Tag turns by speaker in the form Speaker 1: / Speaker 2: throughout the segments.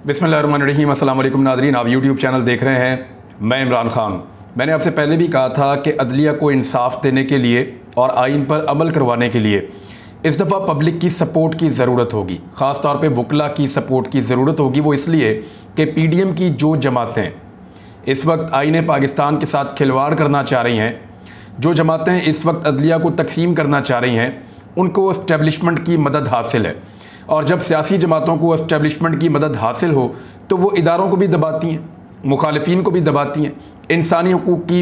Speaker 1: बिस्मिल्लाहिर्रहमानिर्रहीम। अस्सलाम वालेकुम नाज़रीन, आप यूट्यूब चैनल देख रहे हैं। मैं इमरान ख़ान। मैंने आपसे पहले भी कहा था कि अदलिया को इंसाफ देने के लिए और आइन पर अमल करवाने के लिए इस दफ़ा पब्लिक की सपोर्ट की ज़रूरत होगी। ख़ास तौर पे वकला की सपोर्ट की ज़रूरत होगी। वो इसलिए कि PDM की जो जमातें इस वक्त आइन पाकिस्तान के साथ खिलवाड़ करना चाह रही हैं, जो जमातें इस वक्त अदलिया को तकसीम करना चाह रही हैं, उनको इस्टेब्लिशमेंट की मदद हासिल है। और जब सियासी जमातों को इस्टेब्लिशमेंट की मदद हासिल हो तो वो इदारों को भी दबाती हैं, मुखालिफिन को भी दबाती हैं, इंसानी हुकूक की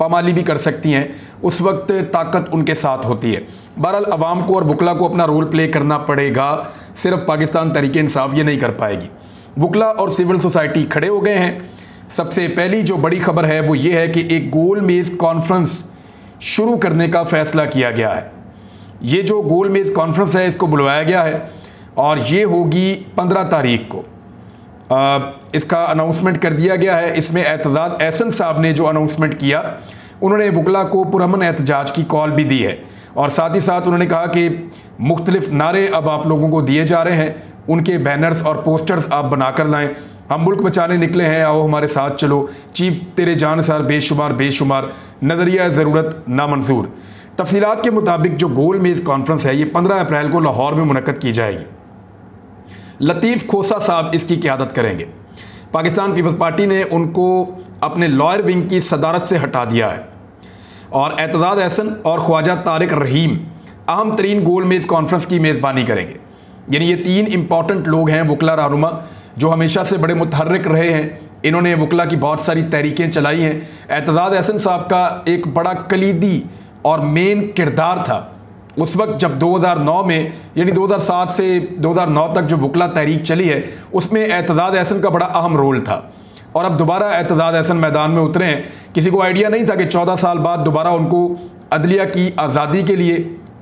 Speaker 1: पामाली भी कर सकती हैं। उस वक्त ताकत उनके साथ होती है। बहरहाल अवाम को और वकला को अपना रोल प्ले करना पड़ेगा। सिर्फ पाकिस्तान तहरीक इंसाफ ये नहीं कर पाएगी। वकला और सिविल सोसाइटी खड़े हो गए हैं। सबसे पहली जो बड़ी खबर है वो ये है कि एक गोल मेज़ कॉन्फ्रेंस शुरू करने का फ़ैसला किया गया है। ये जो गोल मेज़ कॉन्फ्रेंस है इसको बुलवाया गया है और ये होगी 15 तारीख को। इसका अनाउंसमेंट कर दिया गया है। इसमें एतजाज़ एहसन साहब ने जो अनाउंसमेंट किया, उन्होंने वकला को पुरअमन एहतजाज की कॉल भी दी है और साथ ही साथ उन्होंने कहा कि मुख्तलिफ नारे अब आप लोगों को दिए जा रहे हैं, उनके बैनर्स और पोस्टर्स आप बनाकर लाएं। हम मुल्क बचाने निकले हैं, आओ हमारे साथ चलो, चीफ तेरे जानसार बेशुमार बेशुमार, नज़रिया ज़रूरत नामंजूर। तफसीलात के मुताबिक जो गोल मेज़ कॉन्फ्रेंस है ये 15 अप्रैल को लाहौर में मुनक्कद की जाएगी। लतीफ़ खोसा साहब इसकी क़यादत करेंगे। पाकिस्तान पीपल्स पार्टी ने उनको अपने लॉयर विंग की सदारत से हटा दिया है और एतजाज़ एहसन और ख्वाजा तारिक रहीम अहम तरीन गोल मेज़ कॉन्फ्रेंस की मेज़बानी करेंगे। यानी ये 3 इंपॉर्टेंट लोग हैं वकला रहनुमा जो हमेशा से बड़े मुतहर्रिक रहे हैं। इन्होंने वकला की बहुत सारी तहरीकें चलाई हैं। एतजाज़ एहसन साहब का एक बड़ा कलीदी और मेन किरदार था उस वक्त जब 2009 में, यानी 2007 से 2009 तक जो वकला तहरीक चली है उसमें एतजाज़ एहसन का बड़ा अहम रोल था। और अब दोबारा एतजाज़ एहसन मैदान में उतरे हैं। किसी को आइडिया नहीं था कि 14 साल बाद दोबारा उनको अदलिया की आज़ादी के लिए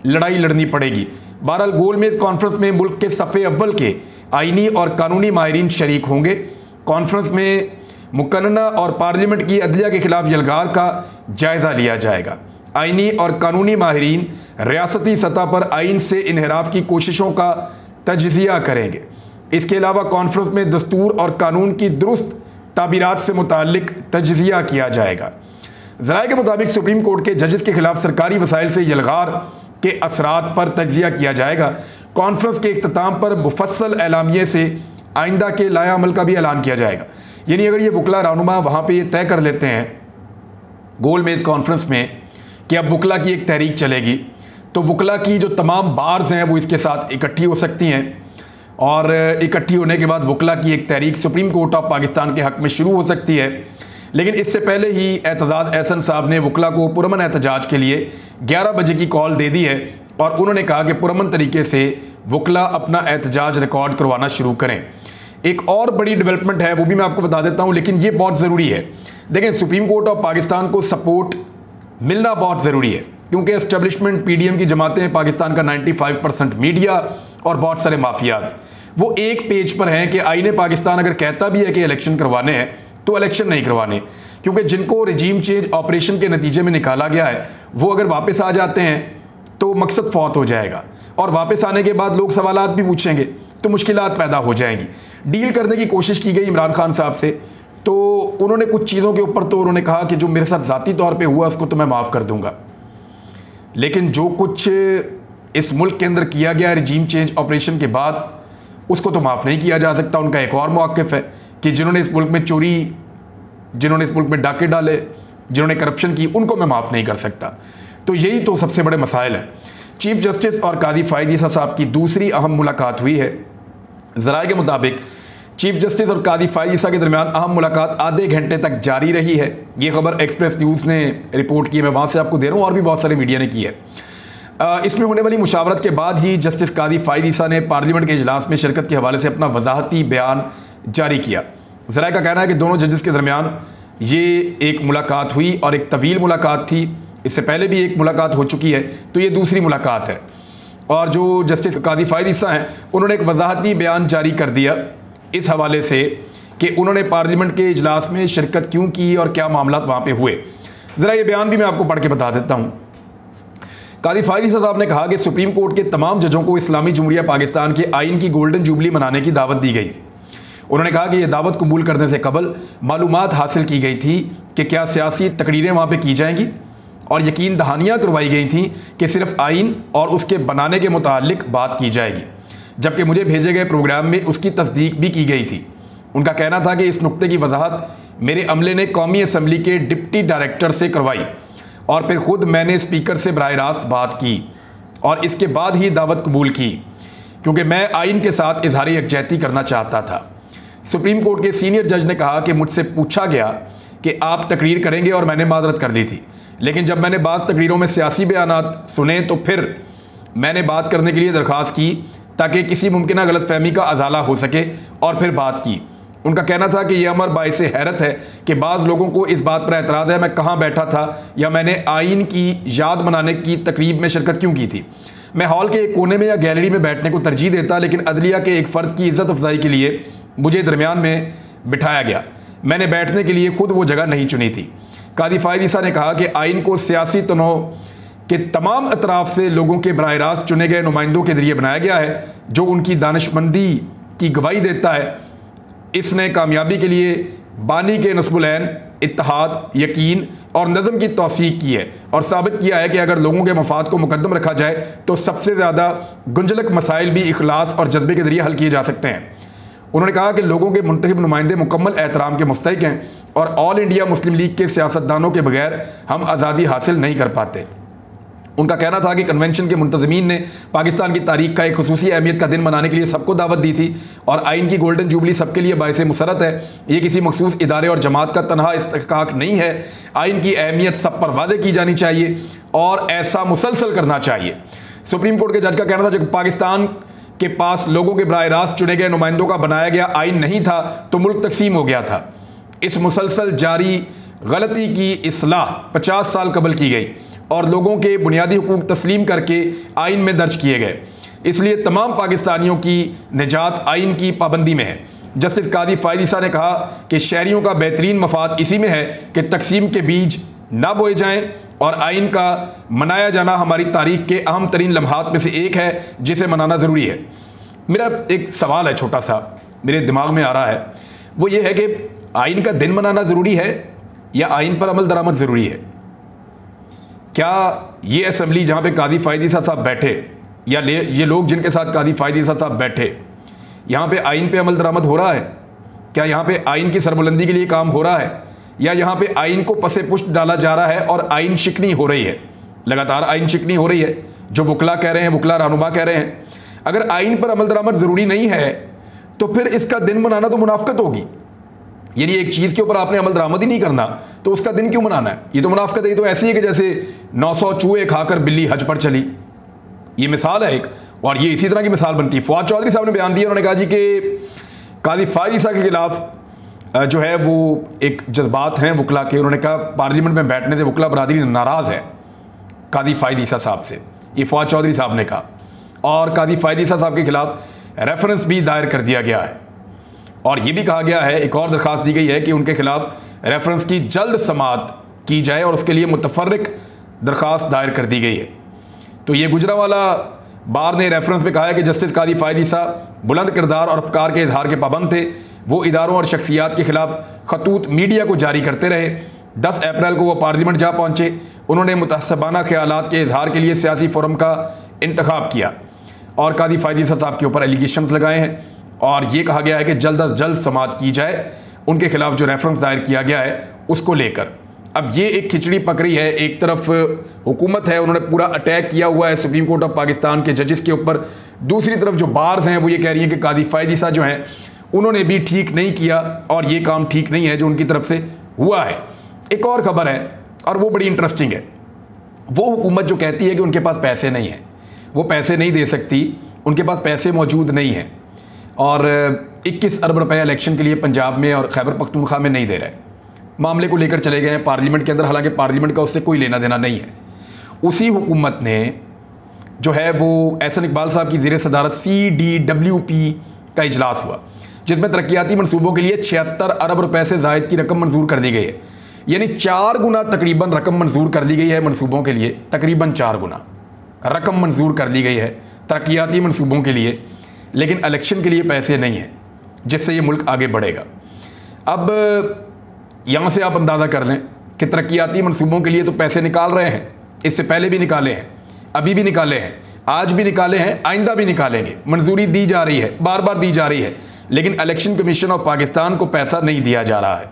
Speaker 1: लड़ाई लड़नी पड़ेगी। बहरहाल गोल मेज़ कॉन्फ्रेंस में मुल्क के सफ़े अव्वल के आइनी और कानूनी माहिरीन शरीक होंगे। कॉन्फ्रेंस में मुकन्ना और पार्लियामेंट की अदलिया के खिलाफ यलगार का जायज़ा लिया जाएगा। आइनी और कानूनी माहिरीन रियासती सतह पर आइन से इन्हिराफ की कोशिशों का तजज़िया करेंगे। इसके अलावा कॉन्फ्रेंस में दस्तूर और कानून की दुरुस्त ताबीरात से मुताल्लिक तजज़िया किया जाएगा। ज़राए के मुताबिक सुप्रीम कोर्ट के जजेस के खिलाफ सरकारी वसाइल से यलगार के असरात पर तजज़िया किया जाएगा। कॉन्फ्रेंस के इख्तिताम पर मुफस्सल एलामिये से आइंदा के लाया अमल का भी ऐलान किया जाएगा। यानी अगर ये वकला रहनुमा वहाँ पर ये तय कर लेते हैं गोल मेज़ कॉन्फ्रेंस में कि अब वकला की एक तहरीक चलेगी, तो वकला की जो तमाम बार्स हैं वो इसके साथ इकट्ठी हो सकती हैं और इकट्ठी होने के बाद वकला की एक तहरीक सुप्रीम कोर्ट ऑफ पाकिस्तान के हक़ में शुरू हो सकती है। लेकिन इससे पहले ही एतजाज़ एहसन साहब ने वकला को पुरअमन एहतजाज के लिए 11 बजे की कॉल दे दी है और उन्होंने कहा कि पुरअमन तरीके से वकला अपना एहतजाज रिकॉर्ड करवाना शुरू करें। एक और बड़ी डेवलपमेंट है वो भी मैं आपको बता देता हूँ, लेकिन ये बहुत ज़रूरी है। देखें, सुप्रीम कोर्ट ऑफ पाकिस्तान को सपोर्ट मिलना बहुत ज़रूरी है क्योंकि एस्टेब्लिशमेंट PDM की जमातें, पाकिस्तान का 95% मीडिया और बहुत सारे माफियाज वो एक पेज पर हैं कि आईने पाकिस्तान अगर कहता भी है कि इलेक्शन करवाने हैं तो इलेक्शन नहीं करवाने, क्योंकि जिनको रजीम चेंज ऑपरेशन के नतीजे में निकाला गया है वो अगर वापस आ जाते हैं तो मकसद फौत हो जाएगा और वापस आने के बाद लोग सवालात भी पूछेंगे तो मुश्किलात पैदा हो जाएंगी। डील करने की कोशिश की गई इमरान खान साहब से, तो उन्होंने कुछ चीज़ों के ऊपर तो उन्होंने कहा कि जो मेरे साथ ज़ाती तौर पे हुआ उसको तो मैं माफ़ कर दूंगा, लेकिन जो कुछ इस मुल्क के अंदर किया गया रजीम चेंज ऑपरेशन के बाद उसको तो माफ़ नहीं किया जा सकता। उनका एक और मौक़िफ़ है कि जिन्होंने इस मुल्क में चोरी, जिन्होंने इस मुल्क में डाके डाले, जिन्होंने करप्शन की, उनको मैं माफ़ नहीं कर सकता। तो यही तो सबसे बड़े मसाइल हैं। चीफ जस्टिस और कादी फ़ायद ईसा साहब की दूसरी अहम मुलाकात हुई है। ज़राए के मुताबिक चीफ जस्टिस और कादी फ़ायद ईसा के दरमियान अहम मुलाकात आधे घंटे तक जारी रही है। ये खबर एक्सप्रेस न्यूज़ ने रिपोर्ट की, मैं वहाँ से आपको दे रहा हूँ और भी बहुत सारे मीडिया ने की है। इसमें होने वाली मुशावरत के बाद ही जस्टिस कादी फ़ायद ईसा ने पार्लियामेंट के इजलास में शिरकत के हवाले से अपना वजाहती बयान जारी किया। ज़राए का कहना है कि दोनों जजेस के दरमियान ये एक मुलाकात हुई और एक तवील मुलाकात थी। इससे पहले भी एक मुलाकात हो चुकी है, तो ये दूसरी मुलाकात है। और जो जस्टिस कादी फ़ायद ईसा हैं उन्होंने एक वजाहती बयान जारी कर दिया इस हवाले से कि उन्होंने पार्लियामेंट के इजलास में शिरकत क्यों की और क्या मामला वहाँ पे हुए। ज़रा ये बयान भी मैं आपको पढ़ के बता देता हूँ। कादी फ़ायद ईसा साहब ने कहा कि सुप्रीम कोर्ट के तमाम जजों को इस्लामी जमहूरिया पाकिस्तान के आइन की गोल्डन जुबली मनाने की दावत दी गई। उन्होंने कहा कि यह दावत कबूल करने से कबल मालूमात हासिल की गई थी कि क्या सियासी तकरीरें वहाँ पे की जाएंगी और यकीन दहानियाँ करवाई गई थी कि सिर्फ आइन और उसके बनाने के मुतालिक बात की जाएगी, जबकि मुझे भेजे गए प्रोग्राम में उसकी तस्दीक भी की गई थी। उनका कहना था कि इस नुक्ते की वजाहत मेरे अमले ने कौमी असम्बली के डिप्टी डायरेक्टर से करवाई और फिर ख़ुद मैंने स्पीकर से बराह रास्त बात की और इसके बाद ही दावत कबूल की, क्योंकि मैं आइन के साथ इजहार यकजहती करना चाहता था। सुप्रीम कोर्ट के सीनियर जज ने कहा कि मुझसे पूछा गया कि आप तकरीर करेंगे और मैंने माजरत कर दी थी, लेकिन जब मैंने बाद तकरीरों में सियासी बयानात सुने तो फिर मैंने बात करने के लिए दरख्वास्त की ताकि किसी मुमकिन गलतफहमी का अजाला हो सके और फिर बात की। उनका कहना था कि यह अमर बाइस हैरत है कि बाज़ लोगों को इस बात पर एतराज़ है मैं कहाँ बैठा था या मैंने आइन की याद मनाने की तकरीब में शिरकत क्यों की थी। मैं हॉल के एक कोने में या गैलरी में बैठने को तरजीह देता, लेकिन अदलिया के एक फ़र्द की इज़्ज़त अफजाई के लिए मुझे दरमियान में बिठाया गया। मैंने बैठने के लिए खुद वो जगह नहीं चुनी थी। कादी फ़ायद ईसा ने कहा कि आइन को सियासी तनों के तमाम अतराफ़ से लोगों के बराह रास्त चुने गए नुमाइंदों के ज़रिए बनाया गया है, जो उनकी दानिशमंदी की गवाही देता है। इसने कामयाबी के लिए बानी के नस्बुलैन, इत्तेहाद, यकीन और नज़म की तौसीक की है और साबित किया है कि अगर लोगों के मफाद को मुकद्दम रखा जाए तो सबसे ज़्यादा गुंजलक मसाइल भी इखलास और जज्बे के ज़रिए हल किए जा सकते हैं। उन्होंने कहा कि लोगों के मुंतखब नुमाइंदे मुकम्मल एहतराम के मुस्तहिक हैं और ऑल इंडिया मुस्लिम लीग के सियासतदानों के बगैर हम आज़ादी हासिल नहीं कर पाते। उनका कहना था कि कन्वेंशन के मुंतज़मीन ने पाकिस्तान की तारीख का एक खुसूसी अहमियत का दिन मनाने के लिए सबको दावत दी थी और आइन की गोल्डन जुबली सबके लिए बाइस मुसरत है। ये किसी मखसूस इदारे और जमात का तनहा इस्तिहकाक नहीं है। आइन की अहमियत सब पर वादे की जानी चाहिए और ऐसा मुसलसल करना चाहिए। सुप्रीम कोर्ट के जज का कहना था जब पाकिस्तान के पास लोगों के बराह रास्त चुने गए नुमाइंदों का बनाया गया आइन नहीं था तो मुल्क तकसीम हो गया था। इस मुसलसल जारी गलती की इस्लाह 50 साल कबल की गई और लोगों के बुनियादी हुकूक तस्लीम करके आइन में दर्ज किए गए। इसलिए तमाम पाकिस्तानियों की निजात आइन की पाबंदी में है। जस्टिस कादी फ़ायद ईसा ने कहा कि शहरियों का बेहतरीन मफाद इसी में है कि तकसीम के बीज ना बोए जाएं और आइन का मनाया जाना हमारी तारीख के अहम तरीन लम्हात में से एक है जिसे मनाना ज़रूरी है। मेरा एक सवाल है छोटा सा, मेरे दिमाग में आ रहा है, वो ये है कि आइन का दिन मनाना ज़रूरी है या आइन पर अमल दरामद ज़रूरी है? क्या ये असम्बली जहाँ पे कादी फ़ायद ईसा साहब बैठे या ये लोग जिनके साथ कादी फ़ायद ईसा साहब बैठे, यहाँ पे आइन पे अमल दरामद हो रहा है? क्या यहाँ पे आइन की सरबुलंदी के लिए काम हो रहा है या यहाँ पे आइन को पसे पुष्ट डाला जा रहा है और आइन शिकनी हो रही है? लगातार आइन शिकनी हो रही है, जो वकला कह रहे हैं, वकला रहनुमा कह रहे हैं। अगर आइन पर अमल दरामद ज़रूरी नहीं है तो फिर इसका दिन मनाना तो मुनाफकत होगी। यानी एक चीज़ के ऊपर आपने अमल दरामद ही नहीं करना तो उसका दिन क्यों मनाना है? ये तो मुनाफकत है। ये तो ऐसी है कि जैसे 900 चूहे खाकर बिल्ली हज पर चली। ये मिसाल है एक, और ये इसी तरह की मिसाल बनती है। फवाद चौधरी साहब ने बयान दिया, उन्होंने कहा जी कि कादी फ़ायद ईसा के खिलाफ जो है वो एक जज्बात हैं वकला के। उन्होंने कहा पार्लियामेंट में बैठने से वकला बरादरी नाराज़ है कादी फ़ायद ईसा साहब से। ये फवाद चौधरी साहब ने कहा और कादी फ़ायद ईसा साहब के खिलाफ रेफरेंस भी दायर कर दिया गया है और ये भी कहा गया है, एक और दरख्वास्त दी गई है कि उनके खिलाफ रेफरेंस की जल्द समाअत की जाए और उसके लिए मुतफर्रिक दरख्वास्त दायर कर दी गई है। तो ये गुजरांवाला बार ने रेफरेंस में कहा है कि जस्टिस कादी फ़ायद ईसा बुलंद किरदार और अफकार के इजहार के पाबंद थे। वो इदारों और शख्सियात के खिलाफ खतूत मीडिया को जारी करते रहे। 10 अप्रैल को वो पार्लियामेंट जा पहुँचे। उन्होंने मुतहस्सबाना ख्यालात के इजहार के लिए सियासी फोरम का इंतखाब किया और कादी फ़ायद ईसा साहब के ऊपर एलिगेशंस लगाए हैं और ये कहा गया है कि जल्द अज जल्द समाअत की जाए उनके खिलाफ जो रेफरेंस दायर किया गया है उसको लेकर। अब ये एक खिचड़ी पक रही है। एक तरफ हुकूमत है, उन्होंने पूरा अटैक किया हुआ है सुप्रीम कोर्ट ऑफ पाकिस्तान के जजेस के ऊपर। दूसरी तरफ जो बार्स हैं वो ये कह रही हैं कि कादी फ़ायद ईसा जो हैं उन्होंने भी ठीक नहीं किया और ये काम ठीक नहीं है जो उनकी तरफ से हुआ है। एक और ख़बर है और वो बड़ी इंटरेस्टिंग है। वो हुकूमत जो कहती है कि उनके पास पैसे नहीं हैं, वो पैसे नहीं दे सकती, उनके पास पैसे मौजूद नहीं हैं और 21 अरब रुपए इलेक्शन के लिए पंजाब में और खैबर पख्तूनख्वा में नहीं दे रहे। मामले को लेकर चले गए हैं पार्लियामेंट के अंदर, हालांकि पार्लियामेंट का उससे कोई लेना देना नहीं है। उसी हुकूमत ने जो है वो एहसन इकबाल साहब की ज़ेर सदारत CDWP का इजलास हुआ जिसमें तरक्याती मनसूबों के लिए 76 अरब रुपए से ज़ायद की रकम मंजूर कर दी गई है। यानी 4 गुना तकरीबन रकम मंजूर कर दी गई है मनसूबों के लिए। तकरीबन 4 गुना रकम मंजूर कर दी गई है तरक्याती मनसूबों के लिए, लेकिन इलेक्शन के लिए पैसे नहीं हैं। जिससे ये मुल्क आगे बढ़ेगा। अब यहाँ से आप अंदाज़ा कर लें कि तरक्याती मनसूबों के लिए तो पैसे निकाल रहे हैं, इससे पहले भी निकाले हैं, अभी भी निकाले हैं, आज भी निकाले हैं, आइंदा भी निकालेंगे। मंजूरी दी जा रही है, बार बार दी जा रही है, लेकिन इलेक्शन कमीशन ऑफ पाकिस्तान को पैसा नहीं दिया जा रहा है,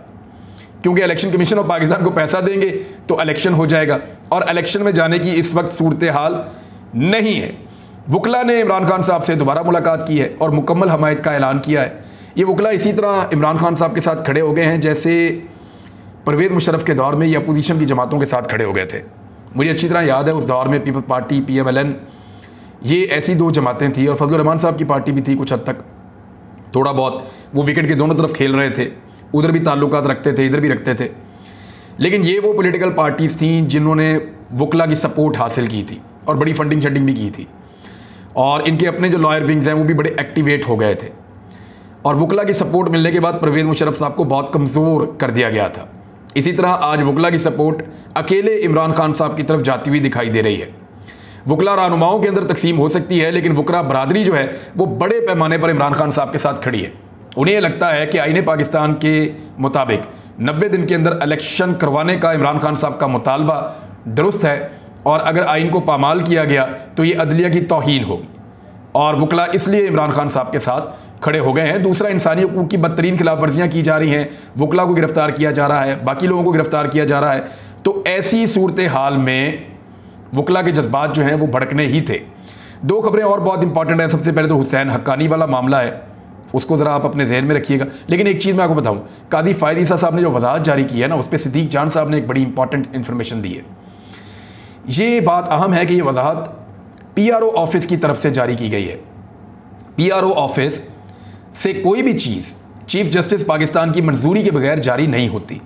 Speaker 1: क्योंकि इलेक्शन कमीशन ऑफ पाकिस्तान को पैसा देंगे तो इलेक्शन हो जाएगा, और इलेक्शन में जाने की इस वक्त सूरत हाल नहीं है। वकला ने इमरान खान साहब से दोबारा मुलाकात की है और मुकम्मल हमायत का ऐलान किया है। ये वकला इसी तरह इमरान खान साहब के साथ खड़े हो गए हैं जैसे परवेज़ मुशर्रफ के दौर में ये अपोजिशन की जमातों के साथ खड़े हो गए थे। मुझे अच्छी तरह याद है उस दौर में पीपल्स पार्टी, PMLN, ये ऐसी दो जमातें थी, और फजलुर रहमान साहब की पार्टी भी थी कुछ हद तक, थोड़ा बहुत वो विकेट के दोनों तरफ खेल रहे थे, उधर भी ताल्लुकात रखते थे, इधर भी रखते थे। लेकिन ये वो पॉलिटिकल पार्टीज़ थी जिन्होंने वकला की सपोर्ट हासिल की थी और बड़ी फंडिंग शंडिंग भी की थी, और इनके अपने जो लॉयर विंग्स हैं वो भी बड़े एक्टिवेट हो गए थे। और वकला की सपोर्ट मिलने के बाद परवेज़ मुशर्रफ साहब को बहुत कमज़ोर कर दिया गया था। इसी तरह आज वकला की सपोर्ट अकेले इमरान खान साहब की तरफ जाती हुई दिखाई दे रही है। वकला रहनुमाओं के अंदर तकसीम हो सकती है, लेकिन वकला बरादरी जो है वो बड़े पैमाने पर इमरान खान साहब के साथ खड़ी है। उन्हें यह लगता है कि आईने पाकिस्तान के मुताबिक 90 दिन के अंदर इलेक्शन करवाने का इमरान खान साहब का मुतालबा दुरुस्त है, और अगर आइन को पामाल किया गया तो ये अदलिया की तौहीन होगी, और वकला इसलिए इमरान खान साहब के साथ खड़े हो गए हैं। दूसरा, इंसानी हकूक़ की बदतरीन खिलाफ वर्जियाँ की जा रही हैं, वकला को गिरफ्तार किया जा रहा है, बाकी लोगों को गिरफ्तार किया जा रहा है। तो ऐसी सूरत हाल में वकला के जज्बात जो हैं वो भड़कने ही थे। दो खबरें और बहुत इंपॉर्टेंट हैं। सबसे पहले तो हुसैन हक्कानी वाला मामला है, उसको ज़रा आप अपने जहन में रखिएगा। लेकिन एक चीज़ मैं आपको बताऊँ, कादी फ़ायद ईसा साहब ने जो वजाहत जारी की है ना, उस पर सिद्दीक जान साहब ने एक बड़ी इंपॉर्टेंट इन्फॉर्मेशन दी है। ये बात अहम है कि ये वजाहत PRO ऑफिस की तरफ से जारी की गई है। PRO ऑफिस से कोई भी चीज़ चीफ जस्टिस पाकिस्तान की मंजूरी के बगैर जारी नहीं होती।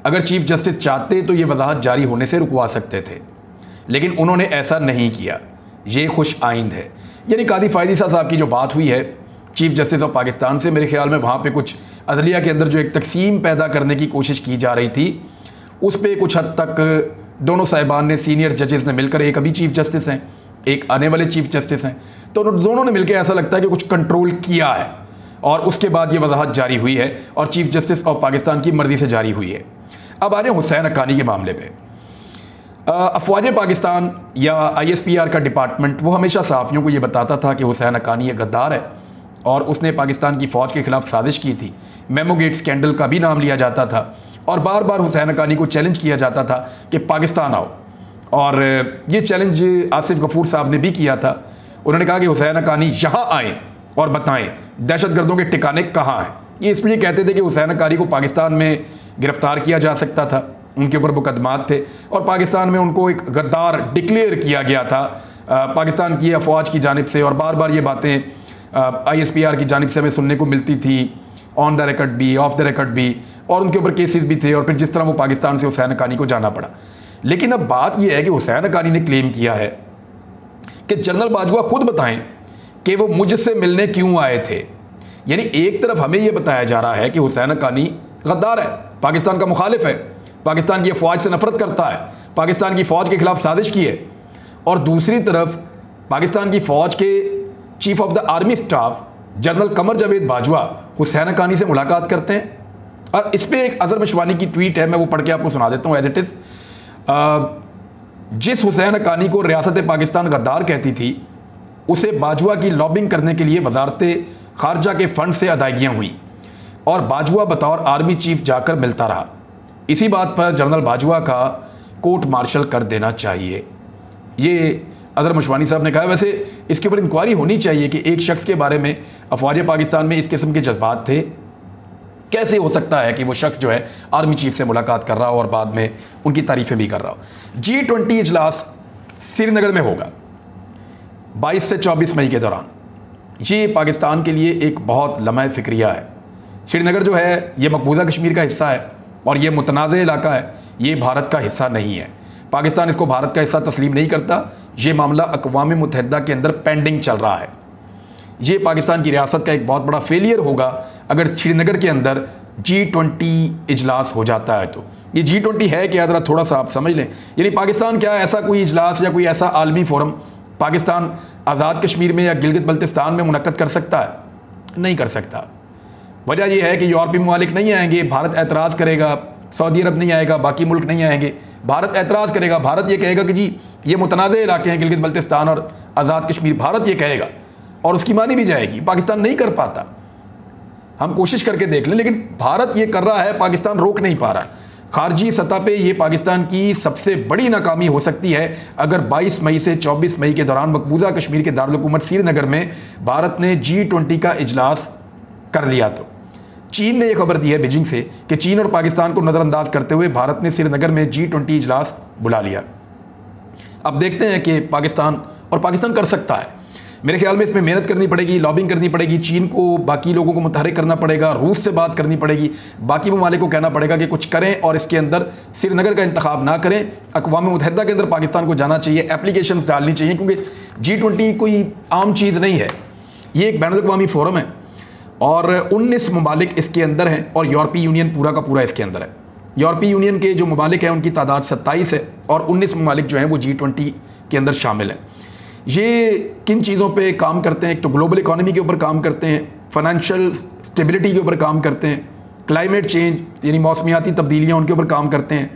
Speaker 1: अगर चीफ जस्टिस चाहते तो ये वजाहत जारी होने से रुकवा सकते थे, लेकिन उन्होंने ऐसा नहीं किया। ये खुश आइंद है। यानी कादी फ़ायद ईसा साहब की जो बात हुई है चीफ जस्टिस ऑफ पाकिस्तान से, मेरे ख्याल में वहाँ पे कुछ अदलिया के अंदर जो एक तकसीम पैदा करने की कोशिश की जा रही थी, उस पर कुछ हद तक दोनों साहिबान ने, सीनियर जजेस ने मिलकर, एक अभी चीफ जस्टिस हैं, एक आने वाले चीफ जस्टिस हैं, तो दोनों ने मिलकर ऐसा लगता है कि कुछ कंट्रोल किया है, और उसके बाद ये वजाहत जारी हुई है और चीफ जस्टिस ऑफ पाकिस्तान की मर्जी से जारी हुई है। अब आ रहे हैं हुसैन हक्कानी के मामले पे। अफवाज पाकिस्तान या ISPR का डिपार्टमेंट वो हमेशा सहाफ़ियों को ये बताता था कि हुसैन हक्कानी एक गद्दार है और उसने पाकिस्तान की फ़ौज के ख़िलाफ़ साजिश की थी। मेमोगेट स्कैंडल का भी नाम लिया जाता था, और बार बार हुसैन हक्कानी को चैलेंज किया जाता था कि पाकिस्तान आओ, और ये चैलेंज आसिफ गफूर साहब ने भी किया था। उन्होंने कहा कि हुसैन हक्कानी यहाँ आएँ और बताएं दहशतगर्दों के ठिकाने कहाँ हैं। ये इसलिए कहते थे कि हुसैन हक्कानी को पाकिस्तान में गिरफ़्तार किया जा सकता था, उनके ऊपर मुकदमात थे, और पाकिस्तान में उनको एक गद्दार डिक्लेयर किया गया था पाकिस्तान की अफवाज की जानिब से। और बार बार ये बातें ISPR की जानिब से हमें सुनने को मिलती थी, ऑन द रिकॉर्ड भी, ऑफ द रिकॉर्ड भी, और उनके ऊपर केसेस भी थे, और फिर जिस तरह वो पाकिस्तान से हुसैन हक्कानी को जाना पड़ा। लेकिन अब बात यह है कि हुसैन हक्कानी ने क्लेम किया है कि जनरल बाजवा खुद बताएं कि वो मुझसे मिलने क्यों आए थे। यानी एक तरफ हमें यह बताया जा रहा है कि हुसैन हक्कानी गद्दार है, पाकिस्तान का मुखालिफ है, पाकिस्तान की फ़ौज से नफरत करता है, पाकिस्तान की फ़ौज के खिलाफ साजिश की है, और दूसरी तरफ पाकिस्तान की फ़ौज के chief of the army staff general Qamar Javed Bajwa Husain Haqqani से मुलाकात करते हैं। और इस पर एक अज़हर मशवानी की ट्वीट है, मैं वो पढ़ के आपको सुना देता हूँ एज इट इज़। जिस हुसैन हक्कानी को रियासत पाकिस्तान गद्दार कहती थी, उसे बाजवा की लॉबिंग करने के लिए वजारत खारजा के फ़ंड से अदायगियाँ हुई, और बाजवा बतौर आर्मी चीफ जाकर मिलता रहा। इसी बात पर जनरल बाजवा का कोर्ट मार्शल कर देना चाहिए, ये अज़हर मशवानी साहब ने कहा। वैसे इसके ऊपर इंक्वायरी होनी चाहिए कि एक शख्स के बारे में अफवाज पाकिस्तान में इस किस्म के जज्बात थे, कैसे हो सकता है कि वो शख्स जो है आर्मी चीफ से मुलाकात कर रहा हो और बाद में उनकी तारीफ़ें भी कर रहा हो। G20 इजलास श्रीनगर में होगा 22 से 24 मई के दौरान। ये पाकिस्तान के लिए एक बहुत लम्हा फ़िक्रिया है। श्रीनगर जो है ये मकबूजा कश्मीर का हिस्सा है और ये मुतनाज़ इलाका है, ये भारत का हिस्सा नहीं है। पाकिस्तान इसको भारत का हिस्सा तस्लीम नहीं करता। ये मामला अक़वाम मुत्तहिदा के अंदर पेंडिंग चल रहा है। ये पाकिस्तान की रियासत का एक बहुत बड़ा फेलियर होगा अगर श्रीनगर के अंदर G20 इजलास हो जाता है। तो ये G20 है क्या, ज़रा थोड़ा सा आप समझ लें। यानी पाकिस्तान क्या ऐसा कोई इजलास या कोई ऐसा आलमी फोरम पाकिस्तान आज़ाद कश्मीर में या गिलगित बल्तिस्तान में मुनक्कद कर सकता है? नहीं कर सकता। वजह यह है कि यूरोपीय ममालिक नहीं आएंगे, भारत एतराज़ करेगा, सऊदी अरब नहीं आएगा, बाकी मुल्क नहीं आएंगे, भारत एतराज़ करेगा, भारत ये कहेगा कि जी ये मुतनाज़ इलाके हैं गिलगित बल्तिस्तान और आज़ाद कश्मीर, भारत ये कहेगा और उसकी मानी भी जाएगी। पाकिस्तान नहीं कर पाता, हम कोशिश करके देख लें, लेकिन भारत ये कर रहा है, पाकिस्तान रोक नहीं पा रहा। खारजी सतह पे ये पाकिस्तान की सबसे बड़ी नाकामी हो सकती है अगर 22 मई से 24 मई के दौरान मकबूजा कश्मीर के दारुल हुकूमत श्रीनगर में भारत ने G20 का इजलास कर लिया। तो चीन ने यह खबर दी है बीजिंग से कि चीन और पाकिस्तान को नज़रअंदाज करते हुए भारत ने श्रीनगर में G20 इजलास बुला लिया। अब देखते हैं कि पाकिस्तान कर सकता है। मेरे ख्याल में इसमें मेहनत करनी पड़ेगी, लॉबिंग करनी पड़ेगी, चीन को बाकी लोगों को मुतहरिक करना पड़ेगा, रूस से बात करनी पड़ेगी, बाकी ममालिक को कहना पड़ेगा कि कुछ करें और इसके अंदर श्रीनगर का इंतखाब ना करें। अक़वाम मुत्तहिदा के अंदर पाकिस्तान को जाना चाहिए, एप्लीकेशन डालनी चाहिए, क्योंकि G20 कोई आम चीज़ नहीं है, ये एक बैनुल अक़वामी फ़ोरम है और 19 ममालिक इसके अंदर हैं और यूरोपीय यूनियन पूरा का पूरा इसके अंदर है। यूरोपीय यूनियन के जो ममालिक हैं उनकी तादाद 27 है और 19 ममालिक जो हैं वो G20 के अंदर शामिल हैं। ये किन चीज़ों पे काम करते हैं? एक तो ग्लोबल इकोनॉमी के ऊपर काम करते हैं, फाइनेंशियल स्टेबिलिटी के ऊपर काम करते हैं, क्लाइमेट चेंज यानी मौसमियाती तब्दीलियाँ उनके ऊपर काम करते हैं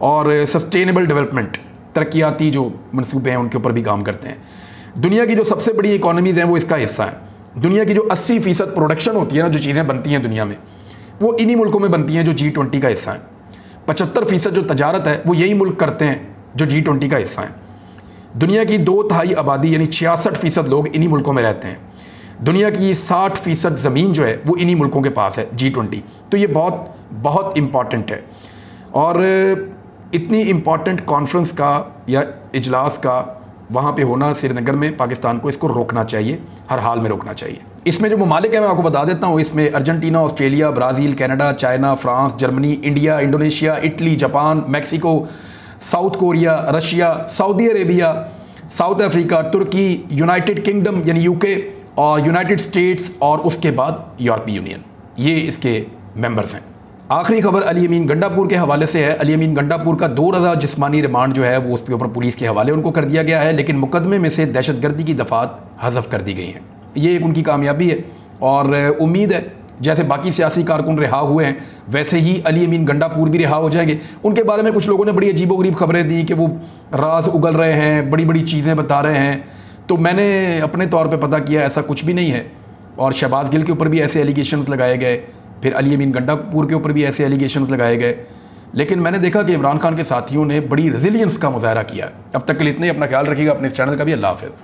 Speaker 1: और सस्टेनेबल डेवलपमेंट तरक्याती जो मनसूबे हैं उनके ऊपर भी काम करते हैं। दुनिया की जो सबसे बड़ी इकोनॉमीज़ हैं वो इसका हिस्सा है। दुनिया की जो 80% प्रोडक्शन होती है ना, जो चीज़ें बनती हैं दुनिया में, वो इन्हीं मुल्कों में बनती हैं जो G20 का हिस्सा है। 75% जो तजारत है वो यही मुल्क करते हैं जो G20 का हिस्सा है। दुनिया की 2/3 आबादी यानी 66% लोग इन्हीं मुल्कों में रहते हैं। दुनिया की 60% ज़मीन जो है वो इन्हीं मुल्कों के पास है G20। तो ये बहुत बहुत इम्पॉर्टेंट है और इतनी इम्पॉर्टेंट कॉन्फ्रेंस का या इजलास का वहाँ पे होना श्रीनगर में, पाकिस्तान को इसको रोकना चाहिए, हर हाल में रोकना चाहिए। इसमें जो ममालिक हैं मैं आपको बता देता हूँ, इसमें Argentina, Australia, Brazil, Canada, China, France, Germany, India, Indonesia, Italy, Japan, Mexico, South Korea, Russia, Saudi Arabia, South Africa, तुर्की, यूनाइटेड किंगडम यानी UK और यूनाइटेड स्टेट्स और उसके बाद यूरोपीय यूनियन, ये इसके मेंबर्स हैं। आखिरी खबर अली अमीन गंडापुर के हवाले से है। अली अमीन गंडापुर का 2 रोज़ा जिस्मानी रिमांड जो है वो उसके ऊपर पुलिस के हवाले उनको कर दिया गया है, लेकिन मुकदमे में से दहशतगर्दी की दफ़ात हज़फ कर दी गई हैं। ये एक उनकी कामयाबी है और उम्मीद है जैसे बाकी सियासी कारकुन रिहा हुए हैं वैसे ही अली अमीन गंडापुर भी रिहा हो जाएंगे। उनके बारे में कुछ लोगों ने बड़ी अजीबोगरीब खबरें दी कि वो राज उगल रहे हैं, बड़ी बड़ी चीज़ें बता रहे हैं, तो मैंने अपने तौर पे पता किया ऐसा कुछ भी नहीं है। और शहबाज गिल के ऊपर भी ऐसे एलिगेशन लगाए गए, फिर अली अमीन गंडापुर के ऊपर भी ऐसे एलिगेशन लगाए गए, लेकिन मैंने देखा कि इमरान खान के साथियों ने बड़ी रेजिलियंस का मुजाहरा किया। अब तक के लिए इतने, अपना ख्याल रखिएगा, अपने इस चैनल का भी। अल्लाह हाफ़िज़।